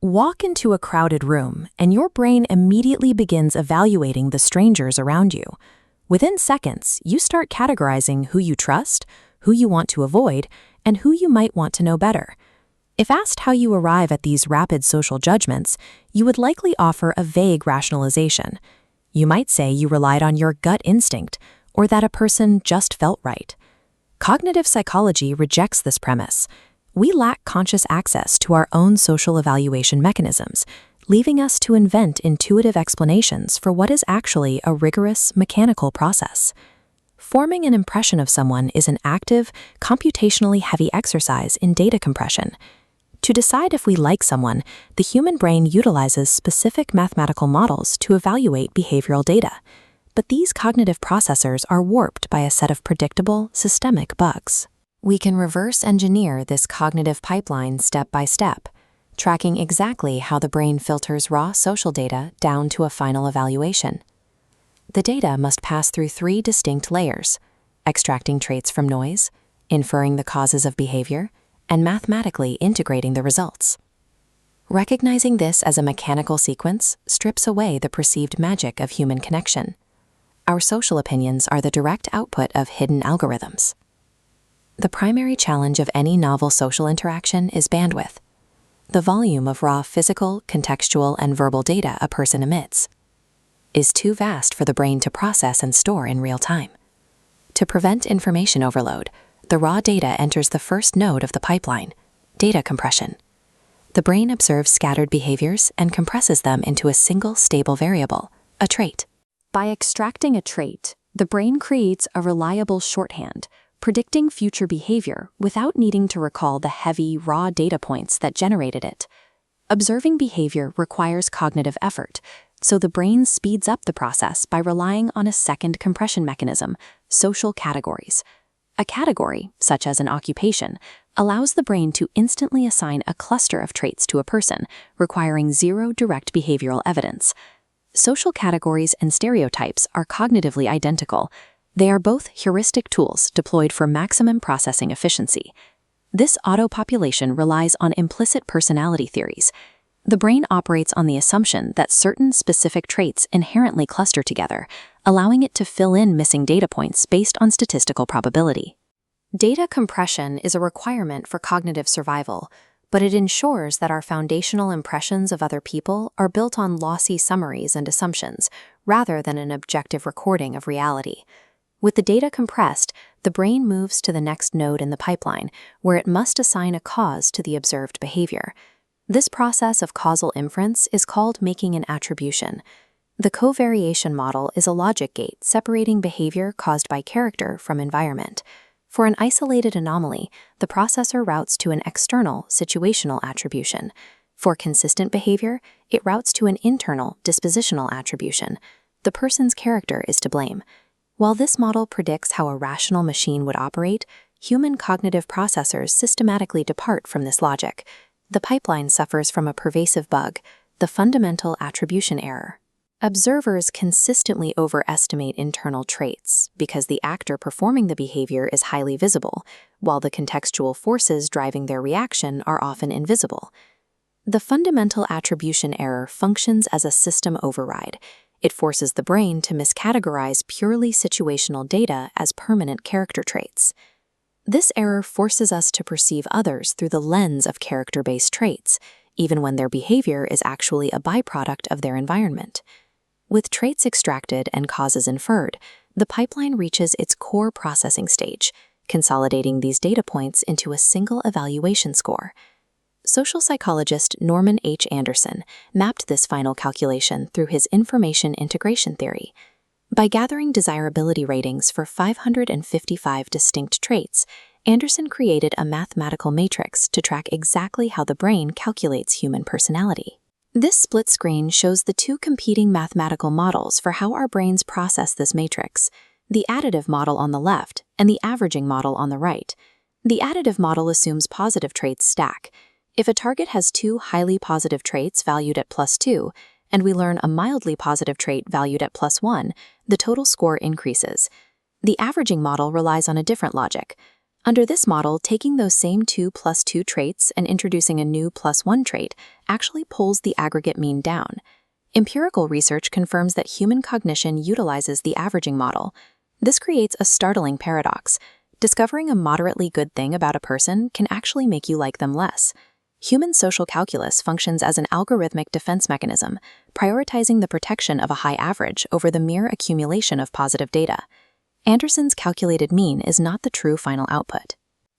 Walk into a crowded room, and your brain immediately begins evaluating the strangers around you. Within seconds, you start categorizing who you trust, who you want to avoid, and who you might want to know better. If asked how you arrive at these rapid social judgments, you would likely offer a vague rationalization. You might say you relied on your gut instinct, or that a person just felt right. Cognitive psychology rejects this premise. We lack conscious access to our own social evaluation mechanisms, leaving us to invent intuitive explanations for what is actually a rigorous, mechanical process. Forming an impression of someone is an active, computationally heavy exercise in data compression. To decide if we like someone, the human brain utilizes specific mathematical models to evaluate behavioral data. But these cognitive processors are warped by a set of predictable, systemic bugs. We can reverse engineer this cognitive pipeline step by step, tracking exactly how the brain filters raw social data down to a final evaluation. The data must pass through 3 distinct layers: extracting traits from noise, inferring the causes of behavior, and mathematically integrating the results. Recognizing this as a mechanical sequence strips away the perceived magic of human connection. Our social opinions are the direct output of hidden algorithms. The primary challenge of any novel social interaction is bandwidth, the volume of raw physical, contextual, and verbal data a person emits is too vast for the brain to process and store in real time. To prevent information overload, the raw data enters the first node of the pipeline, data compression. The brain observes scattered behaviors and compresses them into a single stable variable, a trait. By extracting a trait, the brain creates a reliable shorthand, predicting future behavior without needing to recall the heavy, raw data points that generated it. Observing behavior requires cognitive effort, so the brain speeds up the process by relying on a second compression mechanism, social categories. A category, such as an occupation, allows the brain to instantly assign a cluster of traits to a person, requiring zero direct behavioral evidence. Social categories and stereotypes are cognitively identical. They are both heuristic tools deployed for maximum processing efficiency. This auto-population relies on implicit personality theories. The brain operates on the assumption that certain specific traits inherently cluster together, allowing it to fill in missing data points based on statistical probability. Data compression is a requirement for cognitive survival, but it ensures that our foundational impressions of other people are built on lossy summaries and assumptions, rather than an objective recording of reality. With the data compressed, the brain moves to the next node in the pipeline, where it must assign a cause to the observed behavior. This process of causal inference is called making an attribution. The covariation model is a logic gate separating behavior caused by character from environment. For an isolated anomaly, the processor routes to an external, situational attribution. For consistent behavior, it routes to an internal, dispositional attribution. The person's character is to blame. While this model predicts how a rational machine would operate, human cognitive processors systematically depart from this logic. The pipeline suffers from a pervasive bug, the fundamental attribution error. Observers consistently overestimate internal traits because the actor performing the behavior is highly visible, while the contextual forces driving their reaction are often invisible. The fundamental attribution error functions as a system override. It forces the brain to miscategorize purely situational data as permanent character traits. This error forces us to perceive others through the lens of character-based traits, even when their behavior is actually a byproduct of their environment. With traits extracted and causes inferred, the pipeline reaches its core processing stage, consolidating these data points into a single evaluation score. Social psychologist Norman H. Anderson mapped this final calculation through his information integration theory. By gathering desirability ratings for 555 distinct traits, Anderson created a mathematical matrix to track exactly how the brain calculates human personality. This split screen shows the 2 competing mathematical models for how our brains process this matrix, the additive model on the left and the averaging model on the right. The additive model assumes positive traits stack. If a target has 2 highly positive traits valued at +2, and we learn a mildly positive trait valued at +1, the total score increases. The averaging model relies on a different logic. Under this model, taking those same 2 plus 2 traits and introducing a new plus 1 trait actually pulls the aggregate mean down. Empirical research confirms that human cognition utilizes the averaging model. This creates a startling paradox. Discovering a moderately good thing about a person can actually make you like them less. Human social calculus functions as an algorithmic defense mechanism, prioritizing the protection of a high average over the mere accumulation of positive data. Anderson's calculated mean is not the true final output.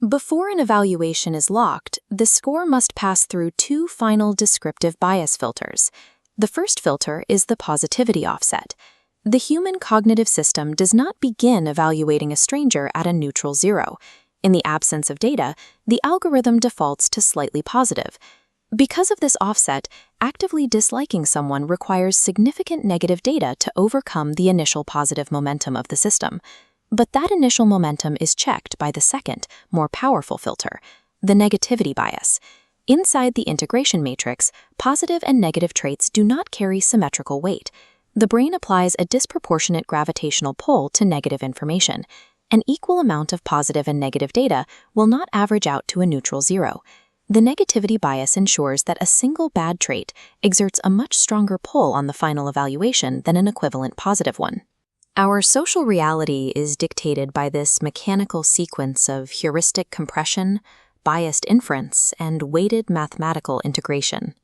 Before an evaluation is locked, the score must pass through 2 final descriptive bias filters. The first filter is the positivity offset. The human cognitive system does not begin evaluating a stranger at a neutral 0. In the absence of data, the algorithm defaults to slightly positive. Because of this offset, actively disliking someone requires significant negative data to overcome the initial positive momentum of the system. But that initial momentum is checked by the second, more powerful filter, the negativity bias. Inside the integration matrix, positive and negative traits do not carry symmetrical weight. The brain applies a disproportionate gravitational pull to negative information. An equal amount of positive and negative data will not average out to a neutral 0. The negativity bias ensures that a single bad trait exerts a much stronger pull on the final evaluation than an equivalent positive one. Our social reality is dictated by this mechanical sequence of heuristic compression, biased inference, and weighted mathematical integration.